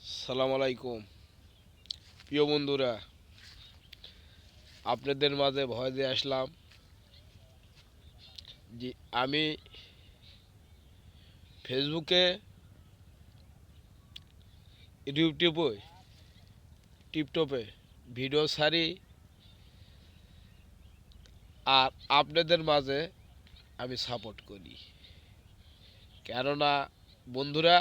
সালাম আলাইকুম প্রিয় বন্ধুরা, আপনাদের মাঝে ভয় দিয়ে আসলাম যে আমি ফেসবুকে, ইউটিউবে, টিকটকে ভিডিও ছাড়ি। আর আপনাদের মাঝে আমি সাপোর্ট করি, কেননা বন্ধুরা,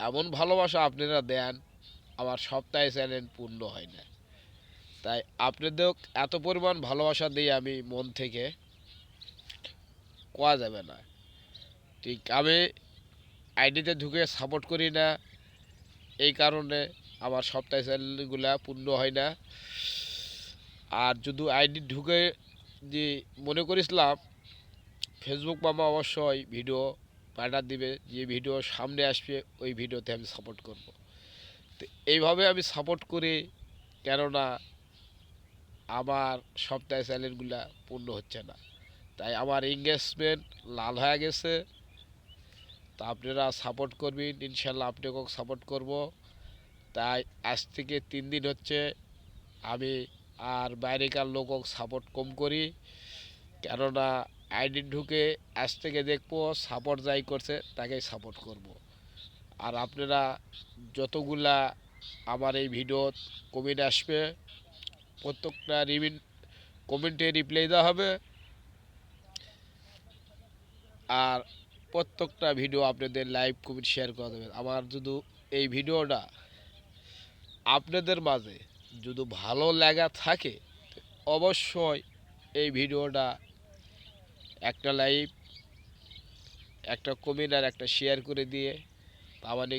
এমন ভালোবাসা আপনারা দেন, আমার সপ্তাহে চ্যানেল পূর্ণ হয় না। তাই আপনাদের এত পরিমাণ ভালোবাসা দিই আমি মন থেকে, কোয়া যাবে না। ঠিক আমি আইডিতে ঢুকে সাপোর্ট করি না, এই কারণে আমার সপ্তাহে চ্যানেলগুলা পূর্ণ হয় না। আর যদি আইডি ঢুকে যে মনে করেছিলাম ফেসবুক মামা অবশ্যই ভিডিও পাঠা দিবে, যে ভিডিও সামনে আসবে ওই ভিডিওতে আমি সাপোর্ট করব। তো এইভাবে আমি সাপোর্ট করি, কেননা আমার সপ্তাহে চ্যানেলগুলা পূর্ণ হচ্ছে না। তাই আমার এঙ্গেজমেন্ট লাল হয়ে গেছে। তা আপনারা সাপোর্ট করবেন, ইনশাল্লাহ আপনাকেও সাপোর্ট করব। তাই আজ থেকে 3 দিন হচ্ছে আমি আর বাইরেকার লোকও সাপোর্ট কম করি, কেননা আইডি ঢুকে আজ থেকে দেখবো সাপোর্ট যাই করছে তাকেই সাপোর্ট করব। আর আপনারা যতগুলা আমার এই ভিডিও কমেন্ট আসবে, প্রত্যেকটা কমেন্টে রিপ্লাই দেওয়া হবে। আর প্রত্যেকটা ভিডিও আপনাদের লাইভ কমেন্ট শেয়ার করে দেবেন। আমার যদি এই ভিডিওটা আপনাদের মাঝে যদি ভালো লাগা থাকে, অবশ্যই এই ভিডিওটা একটা লাইক, একটা কমেন্ট আর একটা শেয়ার করে দিয়ে, তা মানে